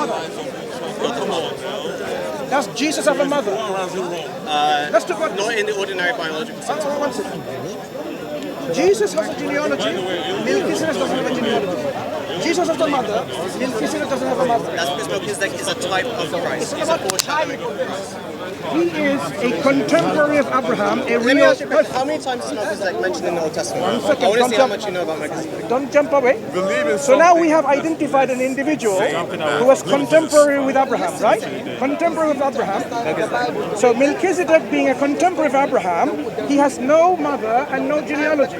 father? Come on. Does Jesus have a mother? Let's talk about Not in the ordinary biological sense. one second. Jesus has a genealogy. Melchizedek doesn't have a genealogy. Jesus has a mother. Melchizedek doesn't have a mother. That's because Melchizedek is a type of Christ. He's a foreshadowing of Christ. He is a contemporary of Abraham, a Let me real ask you a question. person. How many times is Melchizedek mentioned in the Old Testament? One second, I want to don't see how jump. much you know about Melchizedek. Don't jump away. So now we have identified an individual who was contemporary with Abraham, right? Contemporary with Abraham. So Melchizedek, being a contemporary of Abraham, he has no mother and no genealogy.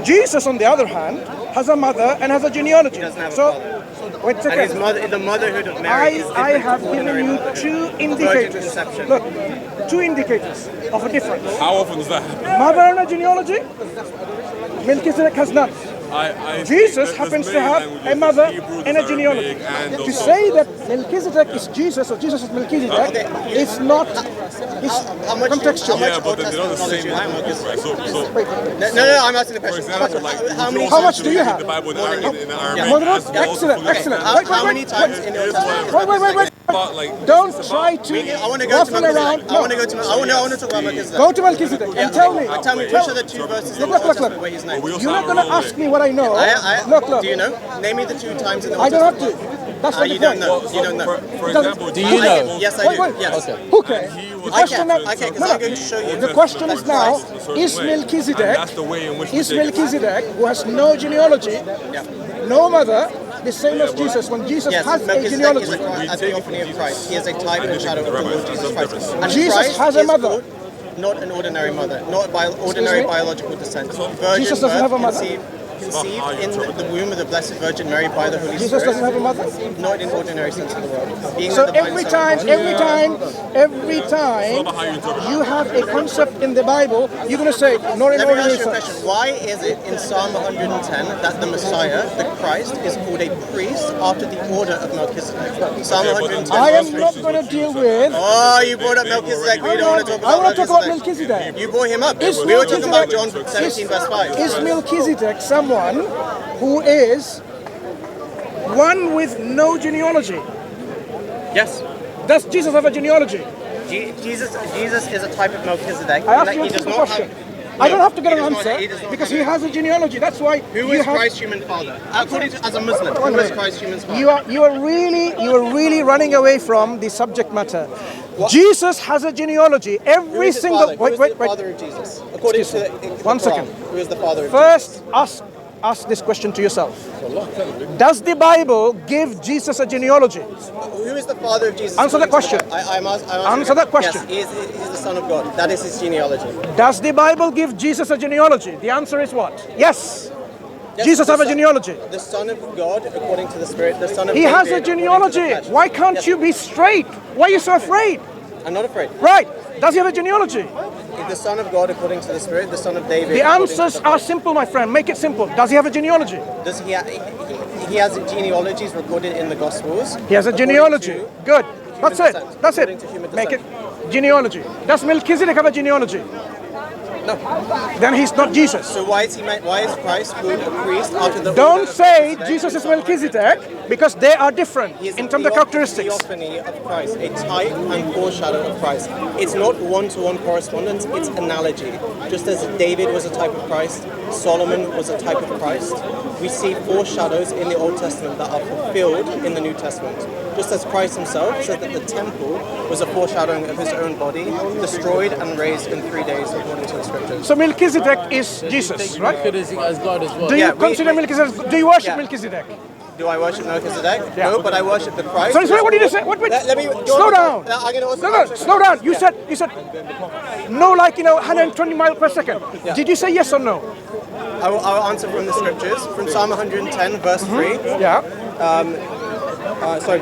Jesus, on the other hand, has a mother and has a genealogy. doesn't have a So, father. wait a And his second. the motherhood of Mary is I different have from given ordinary you motherhood. two Virgin indicators. conception. Look, two indicators of a difference. How often does that happen? Mother and a genealogy. Melchizedek has none. Jesus happens to have a mother and a genealogy. To say that Melchizedek is Jesus or Jesus is Melchizedek is not How much contextual. Yeah, but Old they're not the Testament same knowledge language, do you have? right? So, No, I'm asking the for question. example, like, How much do you have? The Bible in Aramaic. More than one? Excellent, excellent. Wait, How many wait, times in the Old Testament? wait. Don't try to I want to go to waffle around. Melchizedek. I want to go to. I want to talk about Melchizedek. Go to Melchizedek and tell me. Tell me which are the two verses in the Look, Old look, Testament look. where he's named. You're not going to ask me what I know. Look. Do you know? Name me the two times in the I Old don't have Testament. to. That's not the You don't point. know. You don't know. For example, Do you know? Yes, I do. Wait. Yes. Okay. The question now, Okay, because I'm going to show you. the question is now, is Melchizedek, that's the way in which is Melchizedek, who has no genealogy, no mother, the same as Jesus, when Jesus Yes, has a Melchizedek is genealogy? a theophany of Christ. He is a type and shadow of the Lord Jesus Christ. And Jesus Christ has a is mother. called not an ordinary mother, not ordinary me? biological descent. Virgin Jesus doesn't have a mother? Conceived in the womb of the Blessed Virgin Mary by the Holy Jesus Spirit. doesn't have a mother? Not in ordinary sense of the word. Being So the divine every Son of time God. you have a concept in the Bible, you're going to say, not in Let me ordinary ask you a sense. question. Why is it in Psalm 110 that the Messiah, the Christ, is called a priest after the order of Melchizedek? Psalm 110. I am not going to deal with... Oh, you brought up Melchizedek. We don't want to talk I about want to talk about Melchizedek. Melchizedek. You brought him up. Is We were talking about Melchizedek- John 17 verse 5. Is Melchizedek someone who is one with no genealogy? Yes. Does Jesus have a genealogy? Jesus is a type of Melchizedek. I asked and you he a does simple not question. have. I don't have to get he an does not- he answer does not because have he it. has a genealogy. That's why Who is Christ's human father? According to as a Muslim, Wait a who is minute. Christ's human father? You are really running away from the subject matter. Jesus has a genealogy. Who Every is his single father? Who is the wait. father of Jesus? According to the One Quran, second. Who is the father of First, ask this question to yourself. Does the Bible give Jesus a genealogy? Jesus? Who is the father of Jesus? Answer the question. I'm Answer that question. Yes, he's the son of God. That is his genealogy. Does the Bible give Jesus a genealogy? The answer is what? Yes. Yes, Jesus the have a son- genealogy. The son of God, according to the Spirit. The son of He David, has a according to the genealogy. flesh. Why can't Yes. you be straight? Why are you so afraid? I'm not afraid. Right. Does he have a genealogy? The son of God, according to the Spirit. The son of David. The according to answers the are flesh. simple, my friend. Make it simple. Does he have a genealogy? Does he has genealogies recorded in the Gospels. He has a according genealogy. to Good. That's human it. descent. That's According it. to human Make it descent. genealogy. Does Melchizedek have a genealogy? No. Then he's not Jesus. So why is Christ called a priest after the order Don't of say Melchizedek? Jesus is Melchizedek because they are different He is in a terms of characteristics. theophany of Christ, a type and foreshadow of Christ. It's not one-to-one correspondence, it's analogy. Just as David was a type of Christ, Solomon was a type of Christ, we see foreshadows in the Old Testament that are fulfilled in the New Testament. Just as Christ himself said that the temple was a foreshadowing of his own body, destroyed and raised in 3 days according to the scriptures. So Melchizedek is Jesus, right? Melchizedek as God as well. Do you Yeah, consider Melchizedek? Do you worship Yeah. Melchizedek? Do I worship Melchizedek? Yeah. No, but I worship the Christ. Sorry, what did you say? Wait. Let me Slow down. I'm gonna also No, slow down. You said no, 120 miles per second. Yeah. Did you say yes or no? I'll answer from the scriptures, from Psalm 110, verse 3. Yeah.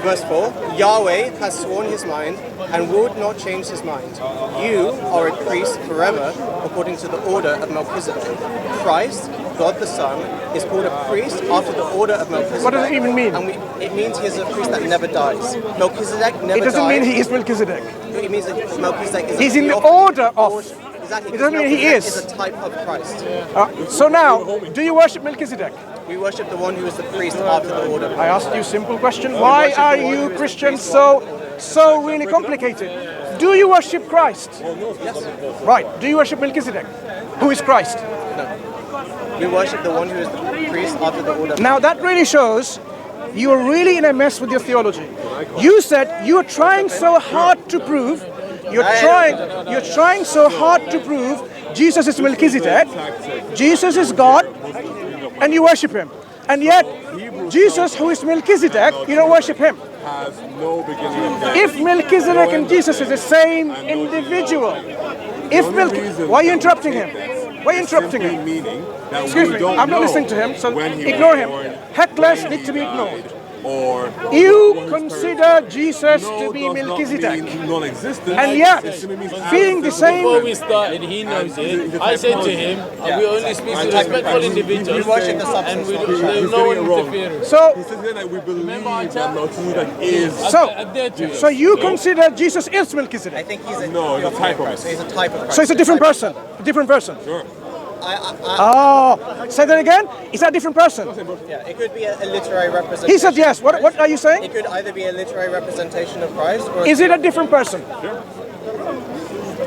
Verse 4. Yahweh has sworn his mind and would not change his mind. You are a priest forever, according to the order of Melchizedek. Christ, God the Son, is called a priest after the order of Melchizedek. What does it even mean? And it means he is a priest that never dies. Melchizedek never dies. It doesn't mean he is Melchizedek. It means that Melchizedek is He's a in the theophany. order of. Exactly. It doesn't mean he Melchizedek is. a type of Christ. So now, do you worship Melchizedek? We worship the one who is the priest after the order. I asked you a simple question. Why are you Christians so really complicated? Do you worship Christ? Yes. Right. Do you worship Melchizedek? Who is Christ? We worship the one who is the priest after the order. Now that really shows you are really in a mess with your theology. You said you are trying so hard to prove, you're trying so hard to prove Jesus is Melchizedek, Jesus is God, and you worship him. And yet, Jesus, who is Melchizedek, you don't worship him. Has no beginning. If Melchizedek and Jesus is the same individual, why are you interrupting him? Why are you interrupting him? Meaning that Excuse me, I'm not listening to him, so ignore him. Hecklers need to be ignored. Or you consider Jesus to be Melchizedek, and yet, being the same. Before we started, he knows it. I said to him, we only speak to respectful individuals, and there's no one interfering. So, he says that we believe that Melchizedek is. So you consider Jesus is Melchizedek? I think he's a type of Christ. He's a type of Christ. So he's a different person. A different person. Sure. Say that again. Is that a different person? Yeah, it could be a literary representation. He said yes. What are you saying? It could either be a literary representation of Christ, or is it a different person? Sure.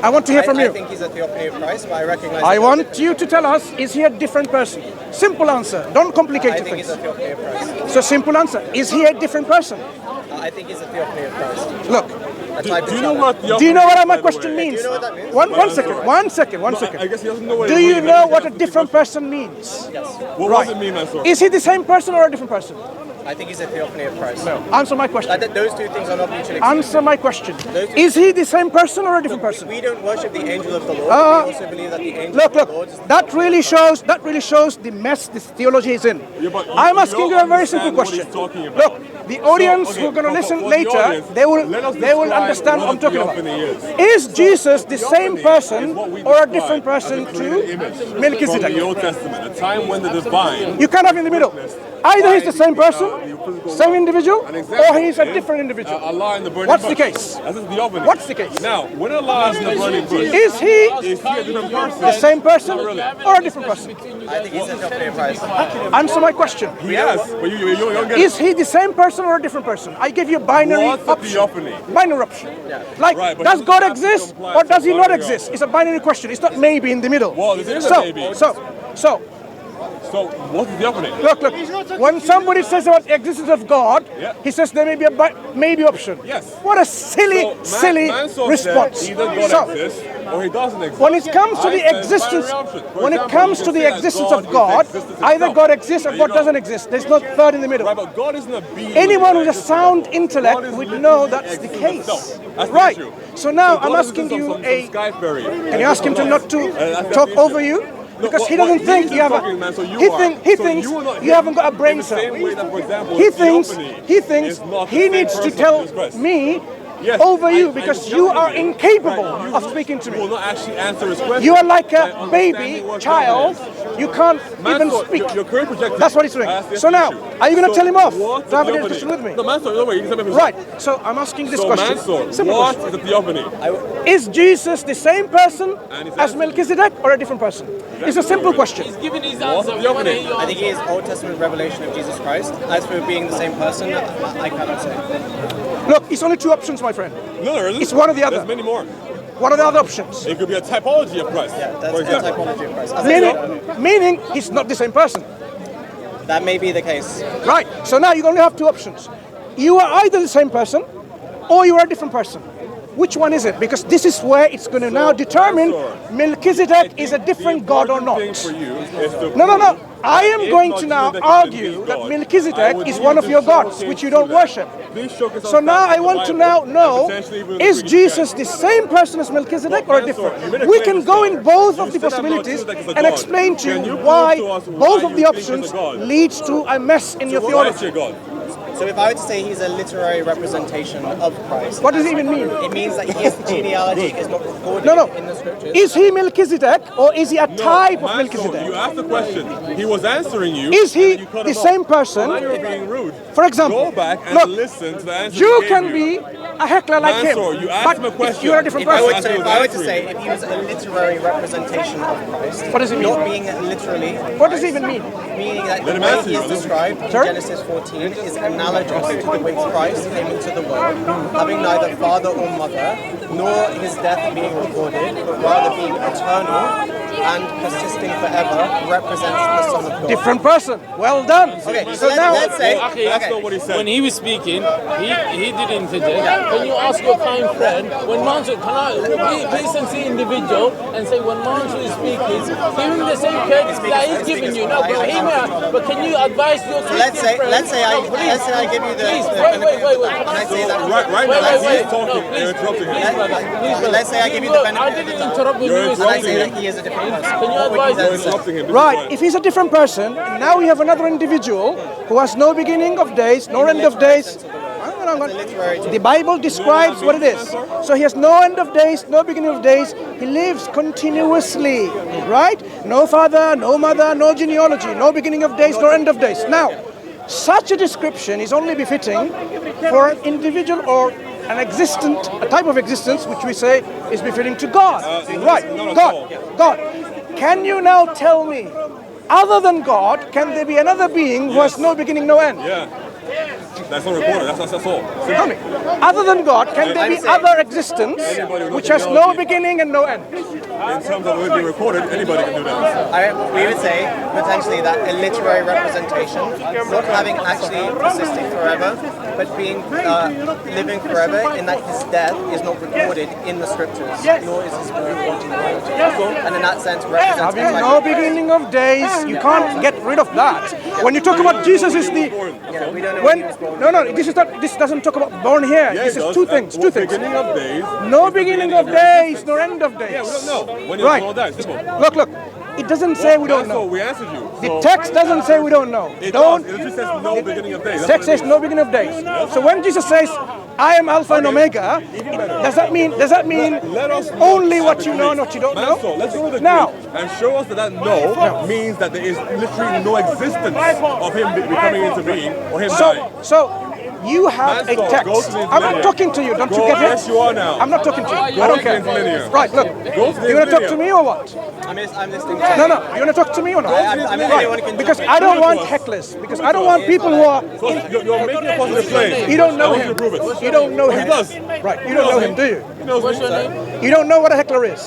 I want to hear from you. I think he's a theophany of Christ, but I recognize. I want you to tell us: is he a different person? Simple answer. Don't complicate I think things. he's a theophany of Christ. So simple answer: is he a different person? I think he's a theophany of Christ. Look. Do you know what my question means? Do you know what that means? One second. I guess he doesn't know what Do you know what a different person means? Yes. What does it mean, Mansur? Is he the same person or a different person? I think he's a theophany of Christ. No. Answer my question. Those two things are not mutually exclusive. Answer my question. Is he the same person or a different person? We don't worship the angel of the Lord. We also believe that the angel of the Lord is that really shows the mess this theology is in. I'm asking you a very simple question. Look, the audience who are going to listen later, they will understand what I'm talking about. Is Jesus the same person or a different person to Melchizedek? The Old Testament, a time when the divine. You can't have in the middle. Either he's the same person, same individual, or he's a different individual. Allah in the burning What's the bush. case? That's the theophany. What's the case? Now, when Allah is in the burning bush, Is he a different person? the same person or a different person? I think he's a theophany of Christ. Answer my question. Yes, but you don't get Is he the same person or a different person? I give you a binary What's the option. theophany? Binary option. Like, Right, but does he God doesn't have to exist comply or to does he not binary exist? It's a binary question. It's not maybe in the middle. Well, it is a maybe. So, what's the theophany? look. When somebody says about the existence of God, he says there may be a maybe option. Yes. What a silly Mansur response. said either God exists or he doesn't exist. When it comes to the existence, of God, either God exists or God doesn't exist. There's no third in the middle. Right, but God isn't a being. Anyone with a sound intellect would know that's the case. That's Right. true. So now God I'm isn't asking you some a. Skyberry. Can you ask him to not to talk over you? Because he doesn't think you have a. He thinks you haven't got a brain cell. He thinks he needs to tell me over you because you are incapable of speaking to will me. not actually answer his question. You are like a baby child. You can't even speak. That's what he's doing. So now, are you going to tell him off to have a discussion with me? No, Mansur, no way. You can tell me. Right. So I'm asking this question. Mansur, Simple what question. is the theophany? Is Jesus the same person as Melchizedek or a different person? It's a simple question. He's giving his What's answer. the opening? I think he is Old Testament revelation of Jesus Christ. As for being the same person, I cannot say. Look, it's only two options, my friend. No, there isn't. It's one or the other. There's many more. What are the other options? It could be a typology of Christ. Yeah, that's for the example. typology of Christ. Meaning he's not the same person. That may be the case. Right. So now you only have two options. You are either the same person or you are a different person. Which one is it? Because this is where it's going to now determine Melchizedek is a different God or not. No. I am going to now argue that Melchizedek is one of your gods, which you don't worship. So now I want to now know, is Jesus the same person as Melchizedek or different? We can go in both of the possibilities and explain to you why both of the options leads to a mess in your theology. So if I were to say he's a literary representation of Christ, What does it even mean? it means that his genealogy is not recorded in the scriptures. Is he Melchizedek or is he a type of You Melchizedek? asked the question. He was answering you. Is he and you cut the him same off. person? Now you're being rude. For example, Go back and look, listen to the answer you he can gave be you. a heckler like him. Mansur, you asked But him a question. you're a different If I person. were to say, if he was a literary representation of Christ, What does it mean? not being literally, What does it even mean? meaning that Let the him way answer he you. is described in Sorry? Genesis 14 is analogous to the way Christ came into the world, having neither father or mother, nor his death being recorded, but rather being eternal and persisting forever, represents the Son of God. Different person. Well done. Okay, So so now, let's say, Okay, That's not what he said. when he was speaking, he did interject. Can you ask your kind friend, when Mansur, can I listen to the individual and say when Mansur is speaking, give him the same courtesy that he's giving you. No, but hear me out. But can you advise your Christian friend? let's say I give you the. Please, wait. Can I say that? Right Wait, now, wait. he's talking No, and interrupting him. Please, brother. Please, brother. Let's say I give you the benefit I of the didn't doubt. interrupt when You're you were And I interrupting say him. that he is a different person. Can you What would advise then You're say? interrupting him. This is right, fine. if he's a different person, now we have another individual who has no beginning of days, no end of days. The Bible describes what it is. So he has no end of days, no beginning of days. He lives continuously, right? No father, no mother, no genealogy, no beginning of days, no end of days. Now, such a description is only befitting for an individual or an existent, a type of existence which we say is befitting to God. Right, God. Can you now tell me, other than God, can there be another being who has no beginning, no end? Yeah. That's not recorded. That's all. Tell me, other than God, can there be other existence which has no beginning and no end? In terms of it being recorded, anybody can do that. We would say potentially that a literary representation, not having actually persisting forever, but being living forever, in that his death is not recorded in the scriptures, nor is his birth wanting knowledge. And in that sense, represents Having a type no of- beginning of days, you can't get rid of that. When you talk about Jesus is the Yeah, we don't know when when he was born. no, this is not. This doesn't talk about born here. Yeah, This it is does. two things. Two things. Beginning of days. No beginning of days, no end of days. Yeah, we don't know. When Right. all that. Simple. Look. It doesn't say we don't So know. we answered you. The So text doesn't say we don't know. it Don't. does. It just says no beginning of days. The That's text what it says no beginning of days. So when Jesus says, "I am Alpha and Omega," does that mean Let us look only at what the you know and Greek. what you don't Mansur, know? let's go to the Now. Greek and show us that no means that there is literally no existence of him becoming into being or him dying. So you have a Mansur, go text. to the I'm not interlinear. talking to you. Don't you Go, get it? yes, you are now. I'm not talking to you. Go I don't to the care. interlinear. Right, look. Go to the You want to talk to interlinear. me or what? I'm listening. No. You want to talk to me or not? anyone can Because jump I in. don't want hecklers. Because I don't want people who are. You're making a positive claim. You don't know I want you him. to prove it. You don't know him. He does. Right. You don't know him, do you? He knows What's your me. name? You don't know what a heckler is.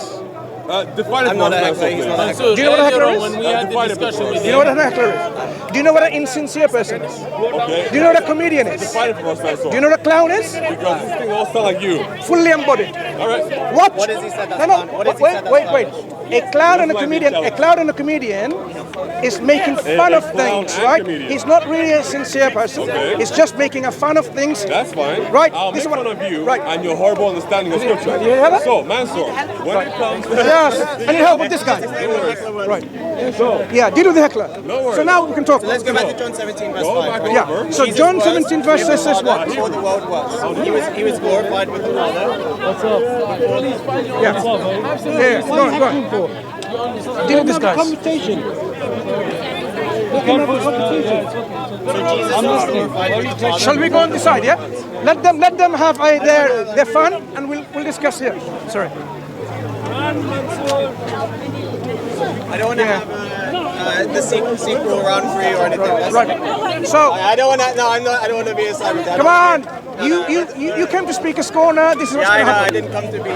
Define it I'm for not us, a Mansur, heckler, he's please. not a heckler. So Do you know what a earlier heckler on is? when we had the Define it discussion before. with Do you know what a heckler is? Do you know what an insincere person is? Okay. Do you know what a comedian is? Define it for us, Mansur. Do you know what a clown is? Because this thing all sound like you. Fully embodied. All right. What? What has he said that's No, clown? What has he said that's wait. A clown and a like comedian. me, A clown and a comedian is making fun a of clown things, and right? comedian. He's not really a sincere person. Okay. He's just making a fun of things. That's fine. Right. I'll This make is what- fun of you right. and your horrible understanding of scripture. You hear that? So, Mansur, when it comes to Yes. I need help with this guy. Right. Yeah, deal with the heckler. No worries. So now we can talk. Let's go back to John 17, verse Go 5. back right? Yeah. over. So Jesus John was 17 verse with the says Father what? Before the world was. He was glorified with the Father. Yeah. Go on. Deal with this guy. So Jesus was glorified with the Father. Shall we go on this side? Yeah. Let them have their fun, and we'll discuss here. Sorry. I don't want to have the sequel round 3 or anything. That's- Right. So I don't want to. No, I'm not. I don't want to be a Simon. come on. You came to Speaker's Corner. This is what's Yeah, I going to know. I happen. didn't come to be.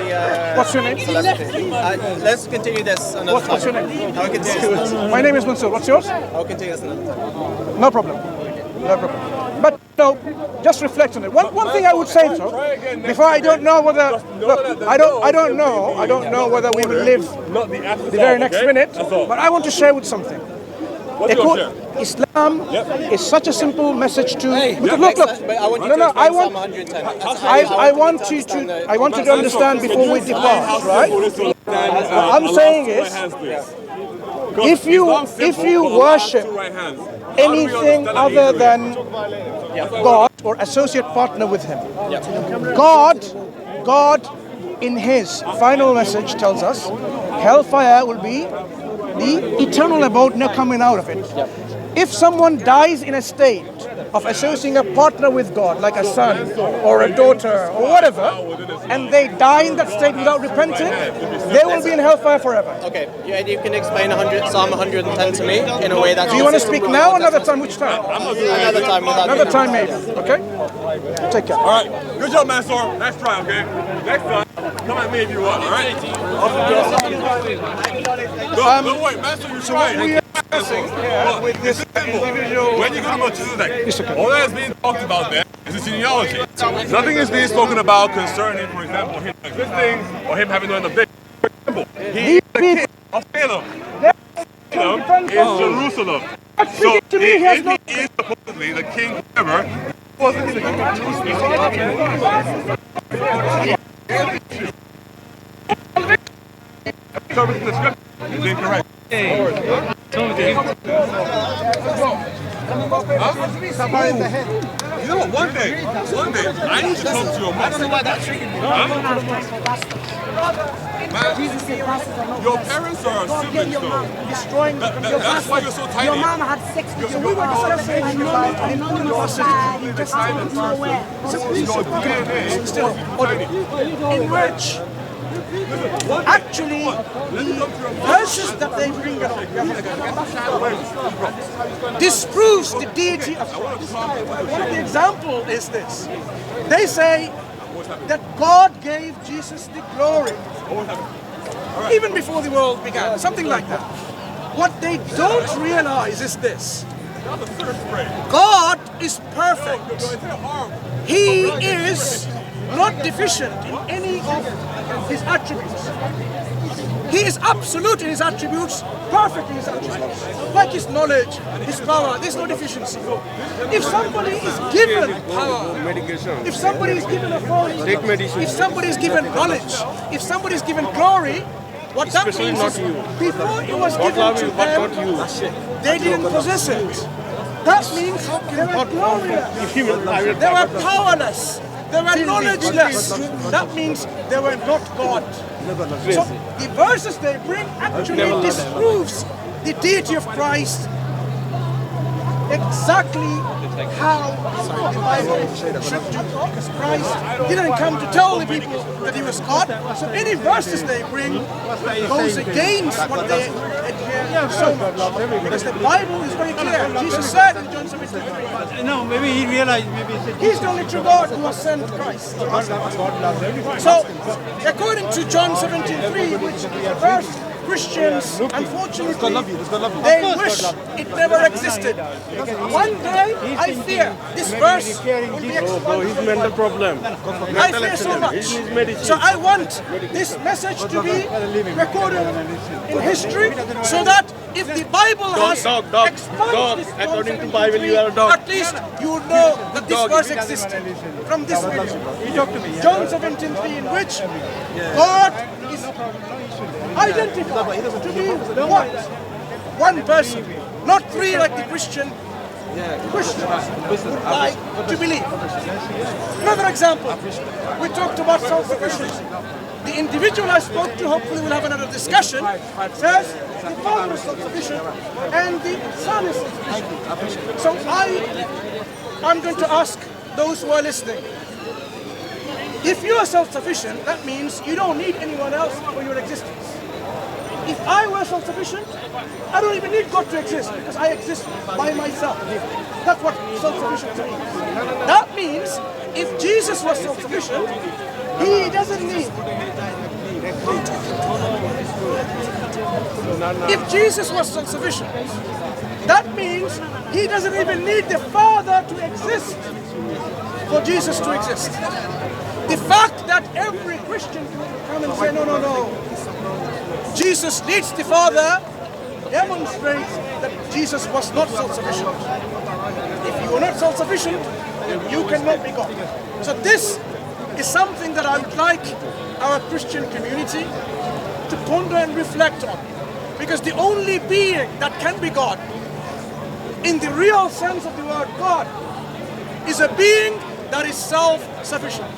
What's your name? Let's continue this another time. What's your name? I'll continue this another time. My name is Mansur. What's yours? I'll continue this another time. No problem. But no, just reflect on it. One thing I would say though, before I don't know whether look, I don't know whether we will live Not the after the very next minute. That's all. But I want to share with something. What's your share? Islam is such a simple message to because look. But I want you No, to no, I explain want- Psalm 110. That's how I want you to understand before we depart, right? What I'm saying is, if you worship anything other than God or associate partner with Him, God in His final message tells us, hellfire will be the eternal abode, no coming out of it. If someone dies in a state of associating a partner with God, like a son or a daughter or whatever, and they die in that state without repenting, they will be in hellfire forever. Okay, you can explain Psalm 110 to me in a way that... Do you want to speak now or another time? Which time? Another time. Another time maybe, okay? Take care. All right, good job, Mansur. Nice try, okay? Next time, come at me if you want, all right? Don't wait, Mansur, you're trying. With this individual... When you go to Melchizedek, all that is being talked about there is the genealogy. Nothing is being spoken about concerning, for example, him existing or him having no end of days. For example, he is the king of Salem. Salem is Jerusalem. So if he is supposedly the king ever, he wasn't the king of Jerusalem. Interpreting the scripture is incorrect. You know what? One day, I need to talk to your mother. Your parents are siblings, though. Destroying That's why you're so tiny. Your mom had sex with you. We were discussing in which actually the verses that they bring along disproves the deity of Christ. One of the examples is this. They say that God gave Jesus the glory even before the world began, something like that. What they don't realize is this. God is perfect. He is not deficient in any of his attributes. He is absolute in his attributes, perfect in his attributes. Like his knowledge, his power, there's no deficiency. If somebody is given power, if somebody is given authority, if somebody is given knowledge, if somebody is given glory, what that means is before it was given to them, they didn't possess it. That means they were glorious, they were powerless, they were knowledgeless. That means they were not God. So the verses they bring actually disproves the deity of Christ exactly how the Bible should do. Because Christ didn't come to tell the people that he was God. So any verses they bring goes against what they adhere so much. Because the Bible is very clear. Jesus said in John 17, no, maybe he realized, he's the only true God who has sent Christ. So, according to John 17:3, which is a verse Christians, unfortunately, they wish it never existed. One day, I fear this verse will be expunged. his mental problem. I fear so much. So I want this message to be recorded in history so that if the Bible has expunged this according to Bible, you are a dog. at least you would know that this verse existed from this video. John 17:3, in which God is identified to be what? One person, not three like the Christians would like to believe. Another example, we talked about self-sufficiency. The individual I spoke to, hopefully we'll have another discussion, says the Father is self-sufficient and the Son is self-sufficient. So I'm going to ask those who are listening, if you are self-sufficient, that means you don't need anyone else for your existence. If I were self-sufficient, I don't even need God to exist because I exist by myself. That's what self-sufficiency means. That means if Jesus was self-sufficient, he doesn't need. If Jesus was self-sufficient, that means he doesn't even need the Father to exist for Jesus to exist. The fact that every Christian can come and say, no, Jesus needs the Father, demonstrates that Jesus was not self-sufficient. If you are not self-sufficient, you cannot be God. So this is something that I would like our Christian community to ponder and reflect on. Because the only being that can be God, in the real sense of the word God, is a being that is self-sufficient.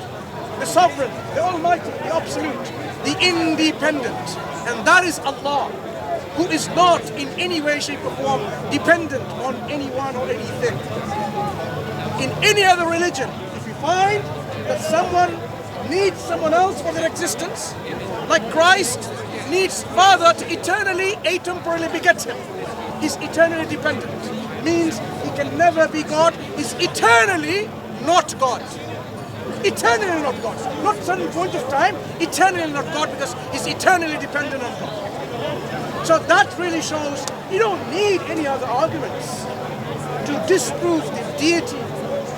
The sovereign, the almighty, the absolute, the independent. And that is Allah, who is not in any way, shape or form dependent on anyone or anything. In any other religion, if you find that someone needs someone else for their existence, like Christ needs Father to eternally, atemporally beget him. He's eternally dependent. Means he can never be God. He's eternally not God. Eternally not God. Not certain point of time, eternally not God, because he's eternally dependent on God. So that really shows you don't need any other arguments to disprove the deity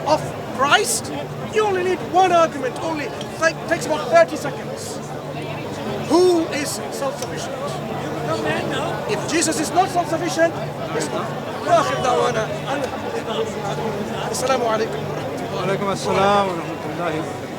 of Christ. You only need one argument, only takes about 30 seconds. Who is self-sufficient? If Jesus is not self-sufficient, it's not. وآخر دعوانا السلام عليكم. وعليكم السلام ورحمة الله وبركاته.